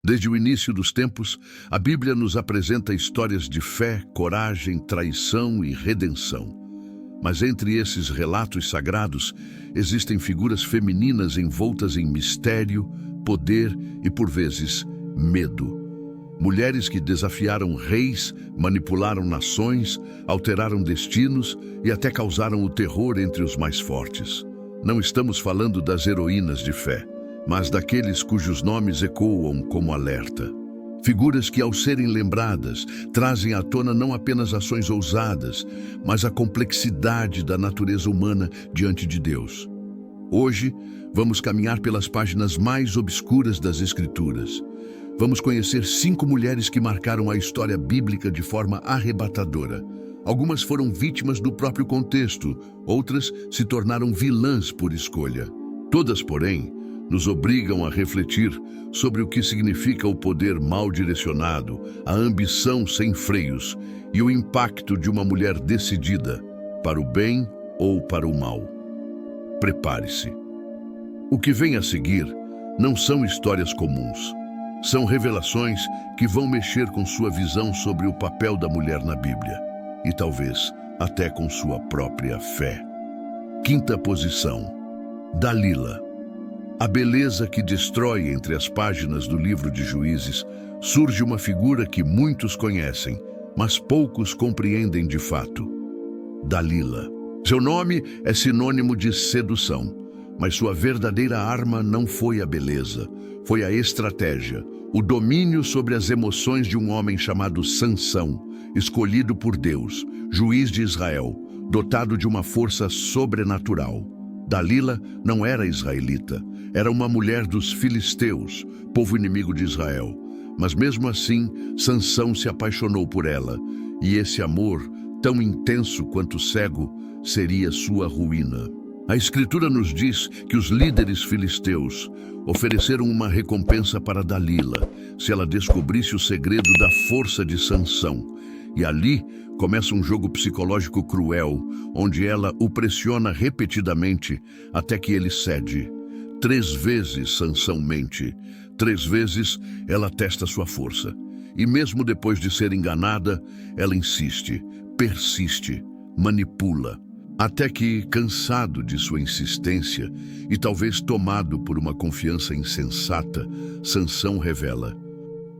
Desde o início dos tempos, a Bíblia nos apresenta histórias de fé, coragem, traição e redenção. Mas entre esses relatos sagrados, existem figuras femininas envoltas em mistério, poder e, por vezes, medo. Mulheres que desafiaram reis, manipularam nações, alteraram destinos e até causaram o terror entre os mais fortes. Não estamos falando das heroínas de fé, mas daqueles cujos nomes ecoam como alerta. Figuras que, ao serem lembradas, trazem à tona não apenas ações ousadas, mas a complexidade da natureza humana diante de Deus. Hoje, vamos caminhar pelas páginas mais obscuras das Escrituras. Vamos conhecer 5 mulheres que marcaram a história bíblica de forma arrebatadora. Algumas foram vítimas do próprio contexto, outras se tornaram vilãs por escolha. Todas, porém, nos obrigam a refletir sobre o que significa o poder mal direcionado, a ambição sem freios e o impacto de uma mulher decidida, para o bem ou para o mal. Prepare-se. O que vem a seguir não são histórias comuns. São revelações que vão mexer com sua visão sobre o papel da mulher na Bíblia e talvez até com sua própria fé. 5ª posição. Dalila. A beleza que destrói entre as páginas do livro de Juízes, surge uma figura que muitos conhecem, mas poucos compreendem de fato. Dalila. Seu nome é sinônimo de sedução, mas sua verdadeira arma não foi a beleza, foi a estratégia, o domínio sobre as emoções de um homem chamado Sansão, escolhido por Deus, juiz de Israel, dotado de uma força sobrenatural. Dalila não era israelita, era uma mulher dos filisteus, povo inimigo de Israel. Mas mesmo assim, Sansão se apaixonou por ela, e esse amor, tão intenso quanto cego, seria sua ruína. A Escritura nos diz que os líderes filisteus ofereceram uma recompensa para Dalila, se ela descobrisse o segredo da força de Sansão. E ali começa um jogo psicológico cruel, onde ela o pressiona repetidamente até que ele cede. 3 vezes Sansão mente, 3 vezes ela testa sua força. E mesmo depois de ser enganada, ela insiste, persiste, manipula. Até que, cansado de sua insistência e talvez tomado por uma confiança insensata, Sansão revela: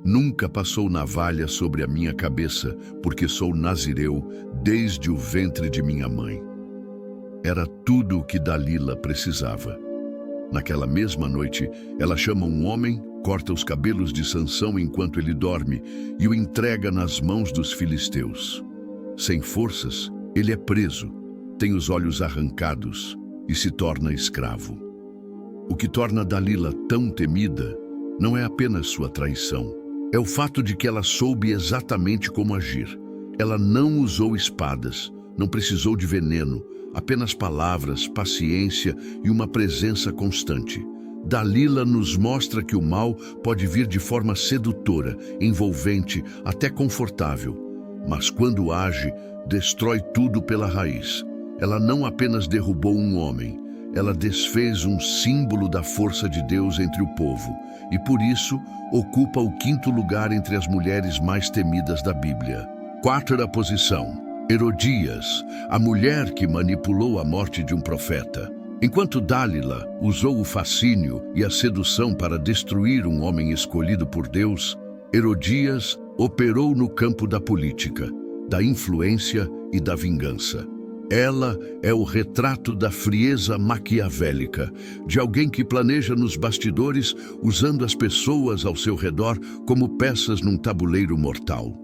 "Nunca passou navalha sobre a minha cabeça, porque sou nazireu desde o ventre de minha mãe." Era tudo o que Dalila precisava. Naquela mesma noite, ela chama um homem, corta os cabelos de Sansão enquanto ele dorme e o entrega nas mãos dos filisteus. Sem forças, ele é preso, tem os olhos arrancados e se torna escravo. O que torna Dalila tão temida não é apenas sua traição, é o fato de que ela soube exatamente como agir. Ela não usou espadas, não precisou de veneno, apenas palavras, paciência e uma presença constante. Dalila nos mostra que o mal pode vir de forma sedutora, envolvente, até confortável. Mas quando age, destrói tudo pela raiz. Ela não apenas derrubou um homem, ela desfez um símbolo da força de Deus entre o povo e, por isso, ocupa o 5º lugar entre as mulheres mais temidas da Bíblia. 4ª posição. Herodias, a mulher que manipulou a morte de um profeta. Enquanto Dalila usou o fascínio e a sedução para destruir um homem escolhido por Deus, Herodias operou no campo da política, da influência e da vingança. Ela é o retrato da frieza maquiavélica, de alguém que planeja nos bastidores usando as pessoas ao seu redor como peças num tabuleiro mortal.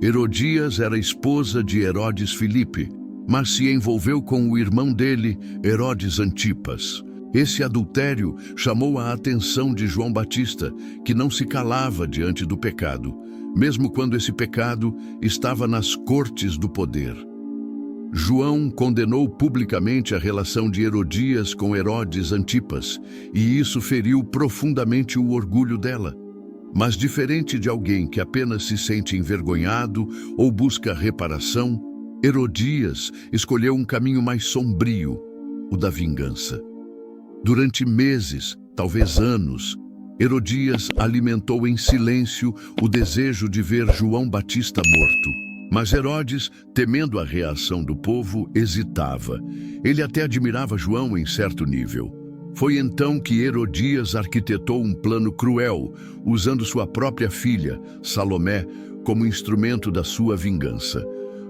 Herodias era esposa de Herodes Filipe, mas se envolveu com o irmão dele, Herodes Antipas. Esse adultério chamou a atenção de João Batista, que não se calava diante do pecado, mesmo quando esse pecado estava nas cortes do poder. João condenou publicamente a relação de Herodias com Herodes Antipas, e isso feriu profundamente o orgulho dela. Mas diferente de alguém que apenas se sente envergonhado ou busca reparação, Herodias escolheu um caminho mais sombrio, o da vingança. Durante meses, talvez anos, Herodias alimentou em silêncio o desejo de ver João Batista morto. Mas Herodes, temendo a reação do povo, hesitava. Ele até admirava João em certo nível. Foi então que Herodias arquitetou um plano cruel, usando sua própria filha, Salomé, como instrumento da sua vingança.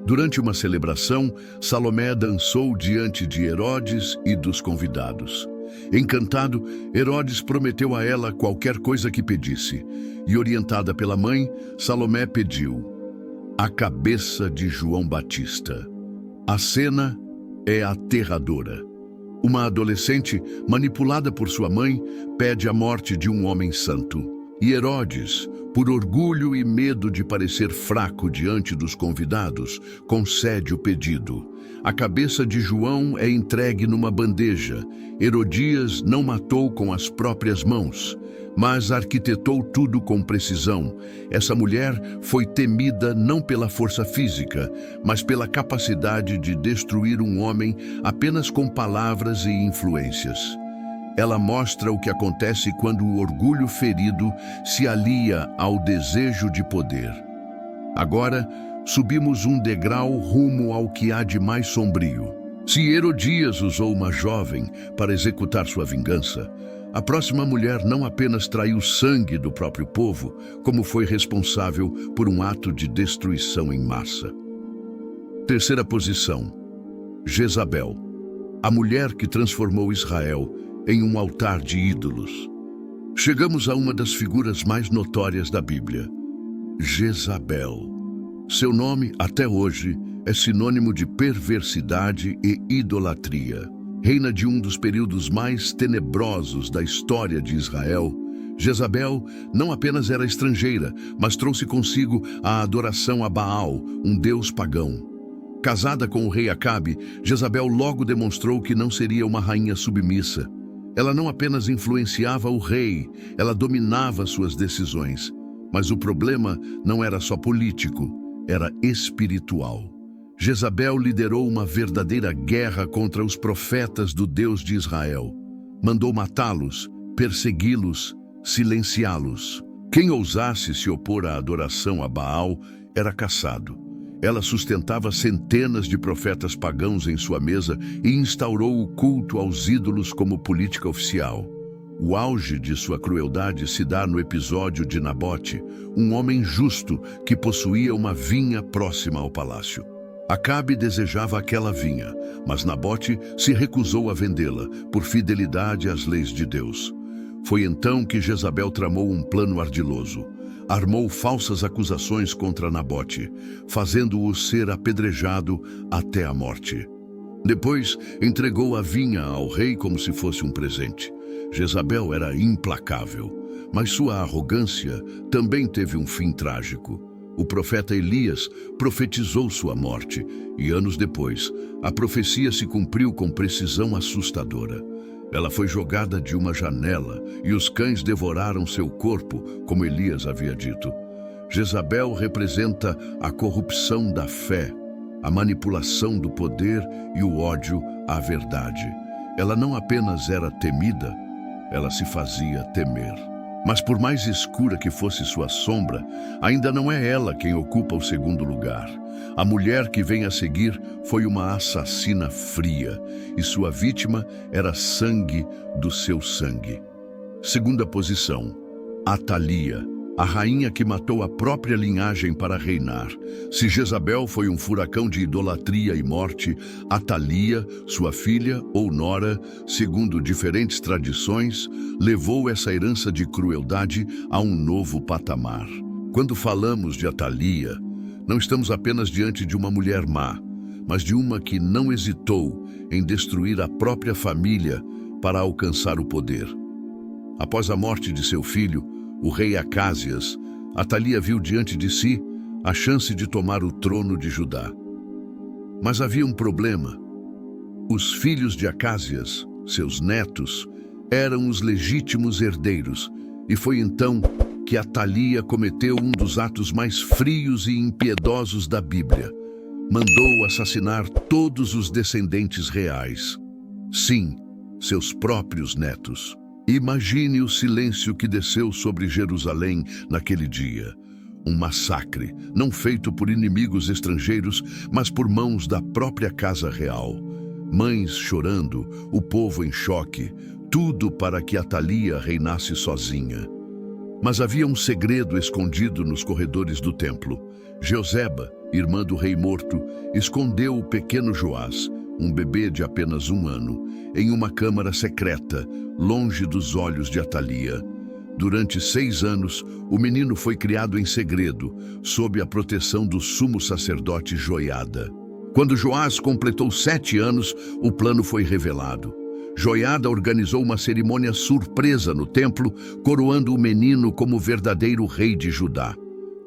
Durante uma celebração, Salomé dançou diante de Herodes e dos convidados. Encantado, Herodes prometeu a ela qualquer coisa que pedisse. E orientada pela mãe, Salomé pediu a cabeça de João Batista. A cena é aterradora. Uma adolescente, manipulada por sua mãe, pede a morte de um homem santo. E Herodes, por orgulho e medo de parecer fraco diante dos convidados, concede o pedido. A cabeça de João é entregue numa bandeja. Herodias não matou com as próprias mãos, mas arquitetou tudo com precisão. Essa mulher foi temida não pela força física, mas pela capacidade de destruir um homem apenas com palavras e influências. Ela mostra o que acontece quando o orgulho ferido se alia ao desejo de poder. Agora, subimos um degrau rumo ao que há de mais sombrio. Se Herodias usou uma jovem para executar sua vingança, a próxima mulher não apenas traiu sangue do próprio povo, como foi responsável por um ato de destruição em massa. Terceira posição, Jezabel, a mulher que transformou Israel em um altar de ídolos. Chegamos a uma das figuras mais notórias da Bíblia, Jezabel. Seu nome, até hoje, é sinônimo de perversidade e idolatria. Reina de um dos períodos mais tenebrosos da história de Israel, Jezabel não apenas era estrangeira, mas trouxe consigo a adoração a Baal, um deus pagão. Casada com o rei Acabe, Jezabel logo demonstrou que não seria uma rainha submissa. Ela não apenas influenciava o rei, ela dominava suas decisões. Mas o problema não era só político, era espiritual. Jezabel liderou uma verdadeira guerra contra os profetas do Deus de Israel. Mandou matá-los, persegui-los, silenciá-los. Quem ousasse se opor à adoração a Baal era caçado. Ela sustentava centenas de profetas pagãos em sua mesa e instaurou o culto aos ídolos como política oficial. O auge de sua crueldade se dá no episódio de Nabote, um homem justo que possuía uma vinha próxima ao palácio. Acabe desejava aquela vinha, mas Nabote se recusou a vendê-la por fidelidade às leis de Deus. Foi então que Jezabel tramou um plano ardiloso. Armou falsas acusações contra Nabote, fazendo-o ser apedrejado até a morte. Depois, entregou a vinha ao rei como se fosse um presente. Jezabel era implacável, mas sua arrogância também teve um fim trágico. O profeta Elias profetizou sua morte, e anos depois, a profecia se cumpriu com precisão assustadora. Ela foi jogada de uma janela e os cães devoraram seu corpo, como Elias havia dito. Jezabel representa a corrupção da fé, a manipulação do poder e o ódio à verdade. Ela não apenas era temida, ela se fazia temer. Mas por mais escura que fosse sua sombra, ainda não é ela quem ocupa o segundo lugar. A mulher que vem a seguir foi uma assassina fria, e sua vítima era sangue do seu sangue. Segunda posição, Atalia, a rainha que matou a própria linhagem para reinar. Se Jezabel foi um furacão de idolatria e morte, Atalia, sua filha ou nora, segundo diferentes tradições, levou essa herança de crueldade a um novo patamar. Quando falamos de Atalia, não estamos apenas diante de uma mulher má, mas de uma que não hesitou em destruir a própria família para alcançar o poder. Após a morte de seu filho, o rei Acásias, Atalia viu diante de si a chance de tomar o trono de Judá. Mas havia um problema. Os filhos de Acásias, seus netos, eram os legítimos herdeiros, e foi então que Atalia cometeu um dos atos mais frios e impiedosos da Bíblia. Mandou assassinar todos os descendentes reais. Sim, seus próprios netos. Imagine o silêncio que desceu sobre Jerusalém naquele dia. Um massacre, não feito por inimigos estrangeiros, mas por mãos da própria casa real. Mães chorando, o povo em choque, tudo para que Atalia reinasse sozinha. Mas havia um segredo escondido nos corredores do templo. Jeoseba, irmã do rei morto, escondeu o pequeno Joás, um bebê de apenas 1 ano, em uma câmara secreta, longe dos olhos de Atalia. Durante 6 anos, o menino foi criado em segredo, sob a proteção do sumo sacerdote Joiada. Quando Joás completou 7 anos, o plano foi revelado. Joiada organizou uma cerimônia surpresa no templo, coroando o menino como verdadeiro rei de Judá.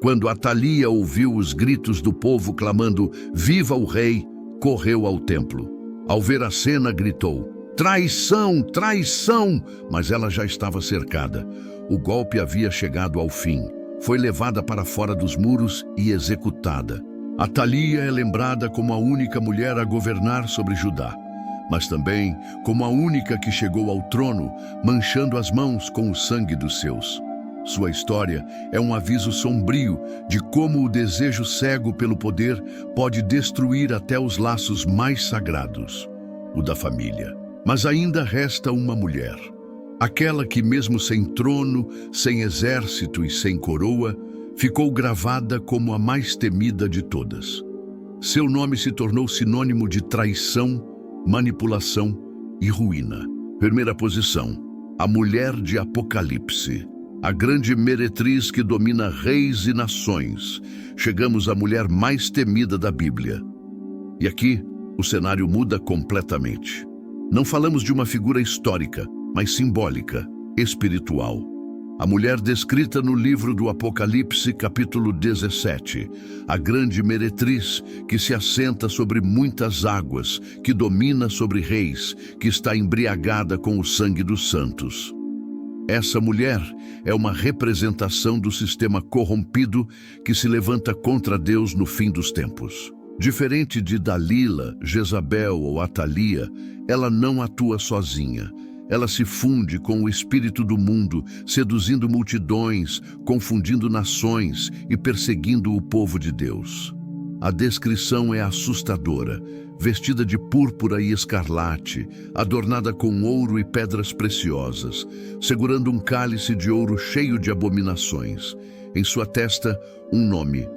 Quando Atalia ouviu os gritos do povo clamando "Viva o rei!", correu ao templo. Ao ver a cena, gritou "Traição! Traição!", mas ela já estava cercada. O golpe havia chegado ao fim. Foi levada para fora dos muros e executada. Atalia é lembrada como a única mulher a governar sobre Judá, mas também como a única que chegou ao trono, manchando as mãos com o sangue dos seus. Sua história é um aviso sombrio de como o desejo cego pelo poder pode destruir até os laços mais sagrados, o da família. Mas ainda resta uma mulher, aquela que mesmo sem trono, sem exército e sem coroa, ficou gravada como a mais temida de todas. Seu nome se tornou sinônimo de traição, manipulação e ruína. Primeira posição, a mulher de Apocalipse. A grande meretriz que domina reis e nações. Chegamos à mulher mais temida da Bíblia. E aqui, o cenário muda completamente. Não falamos de uma figura histórica, mas simbólica, espiritual. A mulher descrita no livro do Apocalipse, capítulo 17. A grande meretriz que se assenta sobre muitas águas, que domina sobre reis, que está embriagada com o sangue dos santos. Essa mulher é uma representação do sistema corrompido que se levanta contra Deus no fim dos tempos. Diferente de Dalila, Jezabel ou Atalia, ela não atua sozinha. Ela se funde com o espírito do mundo, seduzindo multidões, confundindo nações e perseguindo o povo de Deus. A descrição é assustadora. Vestida de púrpura e escarlate, adornada com ouro e pedras preciosas, segurando um cálice de ouro cheio de abominações. Em sua testa, um nome: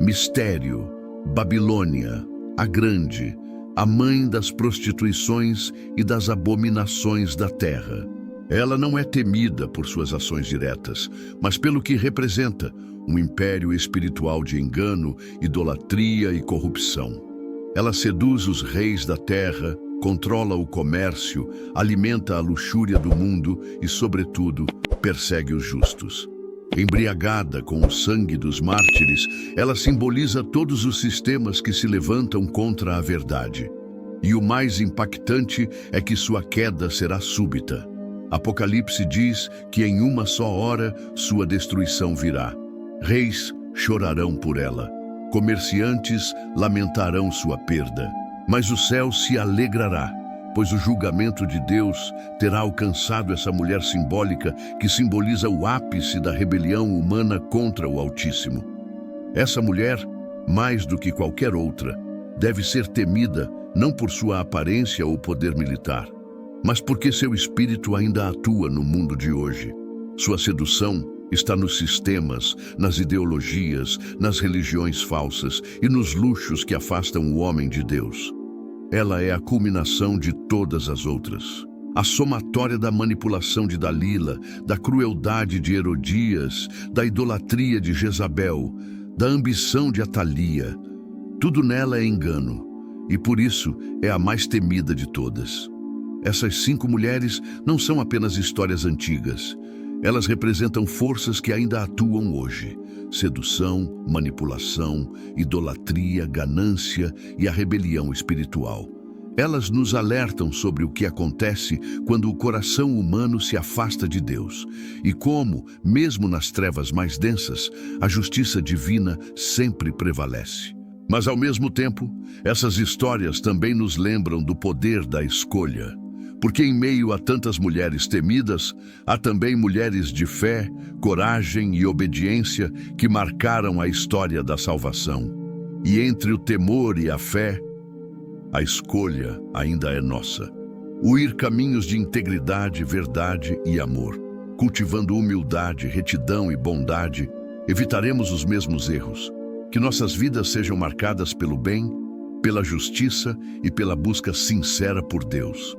Mistério, Babilônia, a Grande, a mãe das prostituições e das abominações da terra. Ela não é temida por suas ações diretas, mas pelo que representa, um império espiritual de engano, idolatria e corrupção. Ela seduz os reis da terra, controla o comércio, alimenta a luxúria do mundo e, sobretudo, persegue os justos. Embriagada com o sangue dos mártires, ela simboliza todos os sistemas que se levantam contra a verdade. E o mais impactante é que sua queda será súbita. Apocalipse diz que em uma só hora sua destruição virá. Reis chorarão por ela. Comerciantes lamentarão sua perda. Mas o céu se alegrará, pois o julgamento de Deus terá alcançado essa mulher simbólica que simboliza o ápice da rebelião humana contra o Altíssimo. Essa mulher, mais do que qualquer outra, deve ser temida não por sua aparência ou poder militar, mas porque seu espírito ainda atua no mundo de hoje. Sua sedução está nos sistemas, nas ideologias, nas religiões falsas e nos luxos que afastam o homem de Deus. Ela é a culminação de todas as outras. A somatória da manipulação de Dalila, da crueldade de Herodias, da idolatria de Jezabel, da ambição de Atalia. Tudo nela é engano, e por isso é a mais temida de todas. Essas 5 mulheres não são apenas histórias antigas. Elas representam forças que ainda atuam hoje. Sedução, manipulação, idolatria, ganância e a rebelião espiritual. Elas nos alertam sobre o que acontece quando o coração humano se afasta de Deus e como, mesmo nas trevas mais densas, a justiça divina sempre prevalece. Mas, ao mesmo tempo, essas histórias também nos lembram do poder da escolha. Porque em meio a tantas mulheres temidas, há também mulheres de fé, coragem e obediência que marcaram a história da salvação. E entre o temor e a fé, a escolha ainda é nossa. Ir caminhos de integridade, verdade e amor. Cultivando humildade, retidão e bondade, evitaremos os mesmos erros. Que nossas vidas sejam marcadas pelo bem, pela justiça e pela busca sincera por Deus.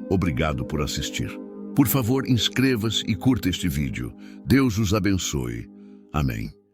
Obrigado por assistir. Por favor, inscreva-se e curta este vídeo. Deus os abençoe. Amém.